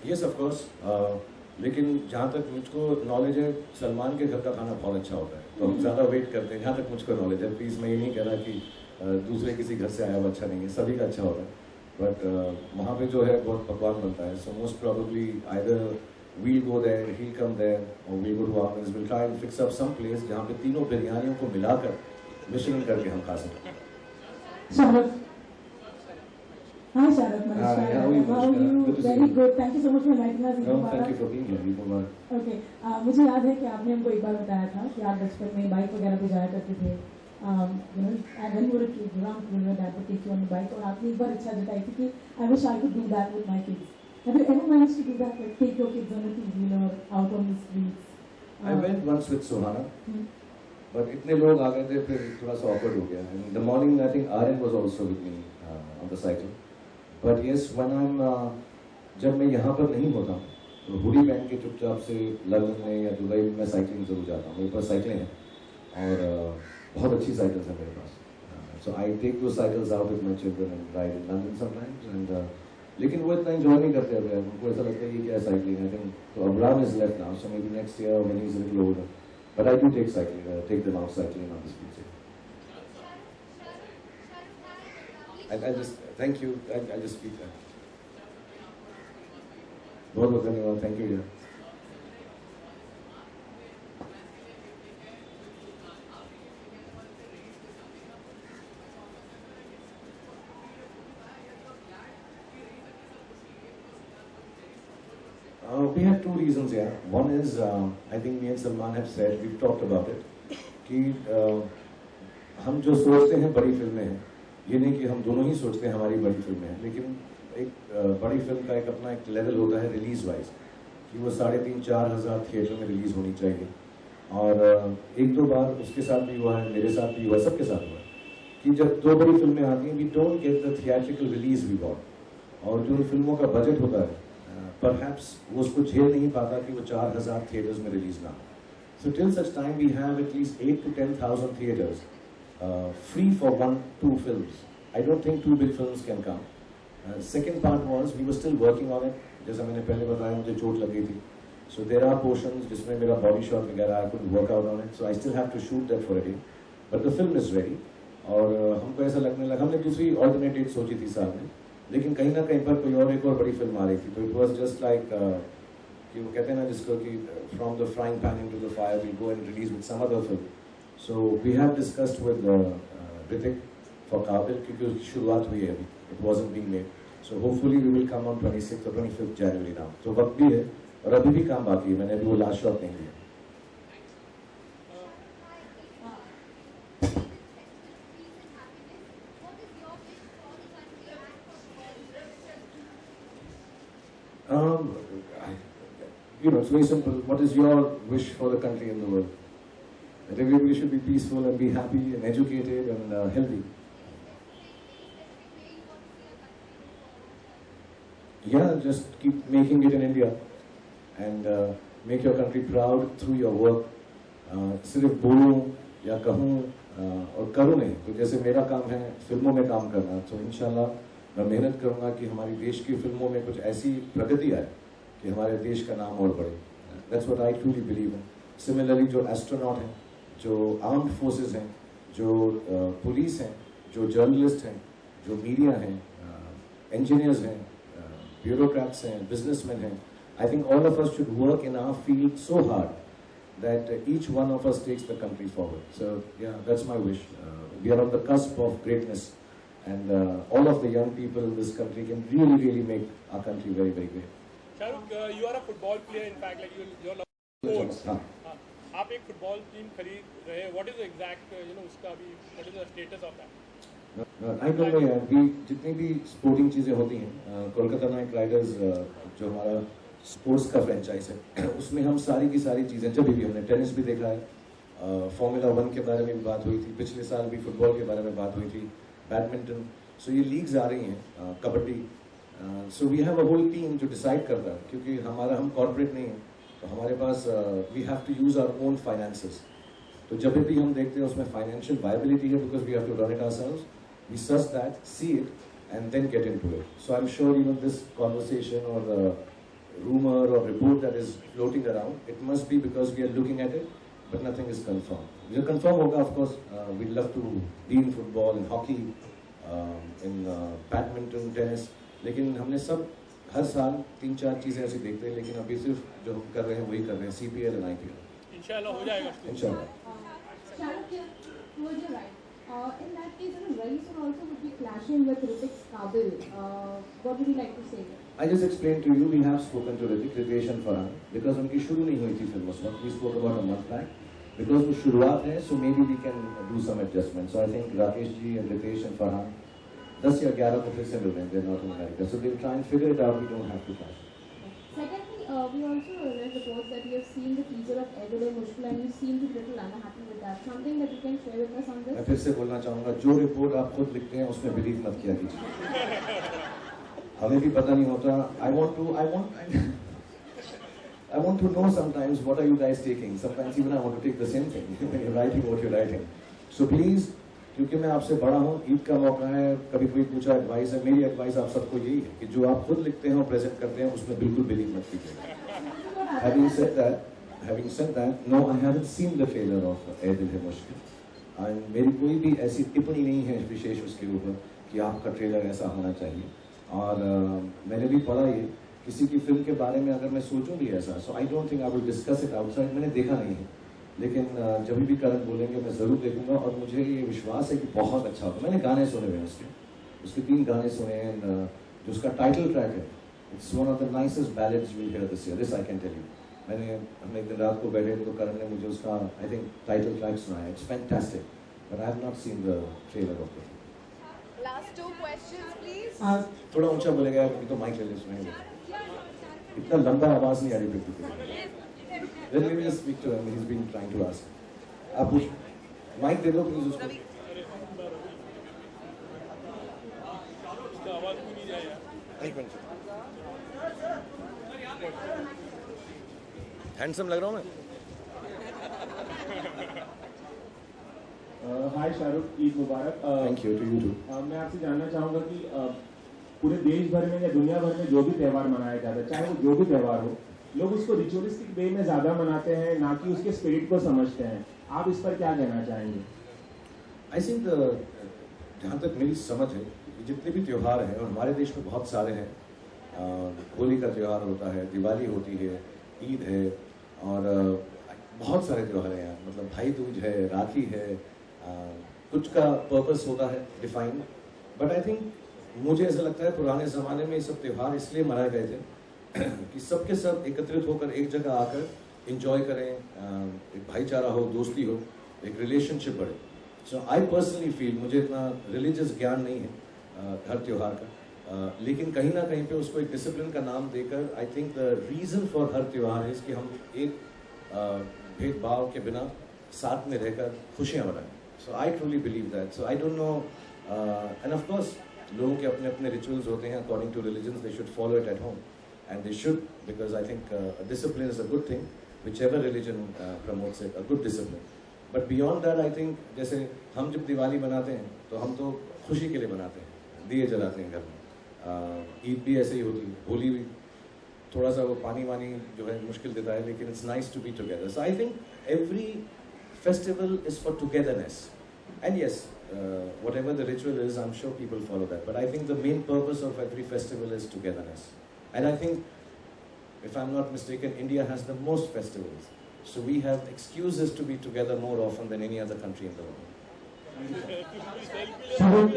Yes, of course. लेकिन जहाँ तक मुझको नॉलेज है, सलमान के घर का खाना बहुत अच्छा होता है, तो हम ज़्यादा वेट करते हैं। जहाँ तक मुझको नॉलेज है, प्लीज़ मैं ये नहीं कह रहा कि दूसरे किसी घर से आया हुआ अच्छा नहीं है, सभी का अच्छा होता है। बट वहाँ पे जो है बहुत पकवान बनता है, so most probably either we'll go there, he'll come there, or we'll go to Armin's. We'll try and fix up some place जहाँ पे तीनों बिरयानियों को मिलाकर मिश्रण करके हम खा सकें। Sharath. Hi Sharath, Manish. How are you? How are you? Good to see Very you. good. Thank you so much for inviting us. No, thank you for being here. Okay. मुझे याद है कि आपने हमको एक बार बताया था कि आप बचपन में बाइक वगैरह पे जाया करते थे. You know, and when you were a kid, your dad would take you on the bike. और आपने एक बार इच्छा जताई थी कि I wish I could do that with my kids. Have you ever managed to do that? Like take your kids on a two-wheeler out on the streets? I went once with Suhana. But इतने लोग आ गए थे, फिर थोड़ा सा awkward हो गया. In the morning, I think Aryan was also with me on the cycle. But yes, when I'm जब मैं यहाँ पर नहीं होता हूँ, तो हुडी पहन के चुपचाप से लंदन में या दुबई में मैं साइकिलिंग जरूर जाता हूँ. मेरे पास साइकिलें हैं और बहुत अच्छी साइकिल्स हैं मेरे पास. So I take those cycles out with my children and ride in London sometimes. And लेकिन वो इतना enjoy नहीं करते अब. उनको ऐसा लगता है ये क्या है cycling. I think so. Abram is left now, so maybe next year when he's a little older. But I do take cycling. Take them out cycling on the streets. I just thank you. I just speak that. बहुत बहुत धन्यवाद. Thank you. We have two reasons here. One is, I think me and Salman have said, we've talked about it, कि हम जो सोचते हैं बड़ी फिल्में हैं, ये नहीं कि हम दोनों ही सोचते हैं हमारी बड़ी फिल्में हैं, लेकिन एक बड़ी फिल्म का एक अपना एक लेवल होता है रिलीज वाइज, कि वो 3,500-4 हज़ार थिएटर में रिलीज होनी चाहिए. और एक दो बार उसके साथ भी हुआ है, मेरे साथ भी हुआ, सबके साथ हुआ है, कि जब दो बड़ी फिल्में आती हैं, we don't get the theatrical release we want. और जो उन फिल्मों का बजट होता है, परहैप्स वो उसको झेल नहीं पाता कि वो 4,000 थिएटर्स में रिलीज ना हो. So till such time we have at least 8,000 to 10,000 theaters free for 1-2 films. I don't think 2 big films can come. Second part was we were still working on it. जैसा मैंने पहले बताया, मुझे चोट लग गई थी. So there are portions जिसमें मेरा body shot वगैरह I couldn't work out on it. So I still have to shoot that for a day. But the film is ready. और हमको ऐसा लगने लगा, हमने दूसरी alternate date सोची थी साल में, लेकिन कहीं ना कहीं पर कोई और एक और बड़ी फिल्म आ रही थी. तो it was just like कि वो कहते हैं ना जिसको कि from the frying pan into the fire, we go and release with some other film. So we have discussed with Hrithik for Kabil, क्योंकि उसकी शुरुआत हुई है अभी, it wasn't being made. So hopefully we will come on 26th or 25th January now. So वक्त भी है और अभी भी काम बाकी है. मैंने अभी वो लास्ट शॉट नहीं लिया. You know, it's very simple. What is your wish for the country and the world? That everybody should be peaceful and be happy and educated and healthy. Yeah, just keep making it in India and make your country proud through your work. सिर्फ बोलूं या कहूं और करूं नहीं. तो जैसे मेरा काम है फिल्मों में काम करना, तो इंशाल्लाह मैं मेहनत करूंगा कि हमारी देश की फिल्मों में कुछ ऐसी प्रगति आए कि हमारे देश का नाम और बढ़े. That's what I truly believe in. Similarly, जो एस्ट्रोनॉट हैं, जो आर्म्ड फोर्सेस हैं, जो पुलिस हैं, जो जर्नलिस्ट हैं, जो मीडिया हैं, इंजीनियर्स हैं, ब्यूरोक्रेट्स हैं, बिजनेसमैन हैं, I think all of us should work in our field so hard that each one of us takes the country forward. So yeah, that's my wish. We are on the cusp of greatness, and all of the young people in this country can really, really make our country very, very great. Shahrukh, you are a football player. In fact, like you're sports. आप एक football team खरीद रहे हैं. What is the exact, उसका अभी what is the status of that? I don't know यार. भी जितनी भी स्पोर्टिंग चीजें होती हैं, कोलकाता नाइट राइडर्स जो हमारा स्पोर्ट्स का फ्रेंचाइज है, उसमें हम सारी की सारी चीजें, जब भी हमने टेनिस भी देखा है, फॉर्मूला 1 के बारे में भी बात हुई थी, पिछले साल भी फुटबॉल के बारे में बात हुई थी, बैडमिंटन. सो ये लीग्स आ रही हैं, kabaddi. So we have a whole team जो डिसाइड करता है, क्योंकि हम कॉर्पोरेट नहीं हैं, तो हमारे पास we have to use our own finances. तो जब भी हम देखते हैं उसमें financial viability है, because we have to run it ourselves, we search that, see it, and then get into it. So I'm sure this conversation or rumor or report that is floating around, it must be because we are looking at it, but nothing is confirmed. जो confirm होगा, of course, we'd love to be in football, in hockey, in badminton, tennis. लेकिन हमने सब हर साल 3-4 चीजें ऐसी देखते हैं, लेकिन अभी सिर्फ जो हम कर रहे हैं वही कर रहे हैं, CPL and IPL. इंशाल्लाह हो जाएगा. इंशाल्लाह. Shahrukh, towards your right. In that case, Raees also would be clashing with Hrithik's Qabil. What would you like to say? I just explained to you, we have spoken to Ritesh and Farhan because उनकी शुरू नहीं हुई थी film उस वक्त. We spoke about a month back. Because वो शुरुआत है, so maybe we can do some adjustments. So I think Rakesh ji and Ritesh and Farhan 10 या 11 को फिर से मिल रहे हैं. They're not in America, so we'll try and figure it out. We don't have to clash. Secondly, we also read reports that you have seen the teaser of Ae Mushkil and you seem to be a little unhappy with that. Something that you can share with us on मैं this? फिर से बोलना चाहूँगा, जो report आप खुद लिखते हैं उसमें बिलीव मत किया कीजिए. हमें भी पता नहीं होता. I want to know sometimes what are you guys taking. Sometimes even I want to take the same thing when you're writing what you're writing. So please, क्योंकि मैं आपसे बड़ा हूँ, ईद का मौका है, कभी कोई पूछा एडवाइस है, मेरी एडवाइस आप सबको यही है कि जो आप खुद लिखते हैं और प्रेजेंट करते हैं उसमें बिल्कुल बिलीव मत कीजिएगा. Having said that, no, I haven't seen the trailer of Ae Dil Hai Mushkil. मेरी कोई भी ऐसी टिप्पणी नहीं है विशेष उसके ऊपर कि आपका ट्रेलर ऐसा होना चाहिए. और मैंने भी पढ़ा ये, किसी की फिल्म के बारे में अगर मैं सोचूं भी ऐसा, so I don't think I will discuss it outside. मैंने देखा नहीं है, लेकिन जब भी करण बोलेंगे मैं ज़रूर देखूंगा और मुझे ये विश्वास है कि बहुत अच्छा होगा. मैंने गाने सुने हुए हैं उसके 3 गाने सुने हैं. जो उसका टाइटल ट्रैक है, it's one of the nicest ballads we hear this year. This I can tell you. हम एक दिन रात को बैठे तो करण ने मुझे उसका आई थिंक टाइटल ट्रैक सुनाया. It's fantastic, but I have not seen the trailer of it. Last 2 questions, please. थोड़ा ऊंचा बोलेगा क्योंकि तो माइक ले ले सुनेंगे. इतना लंबा आवाज नहीं आ रही बिल्कुल. Let me just speak to him. He's been trying to ask. आप माइक दे दो प्लीज उसको. उसका आवाज भी नहीं जाएगा. एक मिनट. हैंडसम लग रहा हूँ मैं. हाय शाहरुख, ईद मुबारक. Thank you to you too. मैं आपसे जानना चाहूँगा कि पूरे देश भर में या दुनिया भर में जो भी त्यौहार मनाया जाता है, चाहे वो जो भी त्यौहार हो, लोग उसको रिचुअलिस्टिक वे में ज़्यादा मनाते हैं, ना कि उसके स्पिरिट को समझते हैं. आप इस पर क्या कहना चाहेंगे? आई थिंक जहाँ तक मेरी समझ है, जितने भी त्यौहार हैं, और हमारे देश में बहुत सारे हैं. होली का त्यौहार होता है, दिवाली होती है, ईद है, और बहुत सारे त्यौहार हैं. मतलब भाई दूज है, राखी है, कुछ का पर्पस होता है डिफाइन. बट आई थिंक मुझे ऐसा लगता है पुराने ज़माने में ये सब त्यौहार इसलिए मनाए गए थे कि सबके सब एकत्रित होकर एक जगह आकर एंजॉय करें, एक भाईचारा हो, दोस्ती हो, एक रिलेशनशिप बढ़े. सो आई पर्सनली फील, मुझे इतना रिलीजियस ज्ञान नहीं है हर त्यौहार का, लेकिन कहीं ना कहीं पे उसको एक डिसिप्लिन का नाम देकर I think the reason for her त्यौहार है कि हम एक भेदभाव के बिना साथ में रहकर खुशियाँ मनाएं. So I truly believe that. So I don't know, and of course लोगों के अपने अपने रिचुअल्स होते हैं according to religions. They should follow it at home and they should, because I think discipline is a good thing, whichever religion promotes it, a good discipline. But beyond that I think, जैसे हम जब दिवाली मनाते हैं तो हम तो खुशी के लिए मनाते हैं, दिए जलाते हैं घर में. ईद भी ऐसे ही होती है, होली भी थोड़ा सा वो पानी वानी जो है मुश्किल देता है, लेकिन it's nice to be together. So I think every festival is for togetherness. And yes, whatever the ritual is, I'm sure people follow that. But I think the main purpose of every festival is togetherness. And I think, if I'm not mistaken, India has the most festivals. So we have excuses to be together more often than any other country in the world. Shahrukh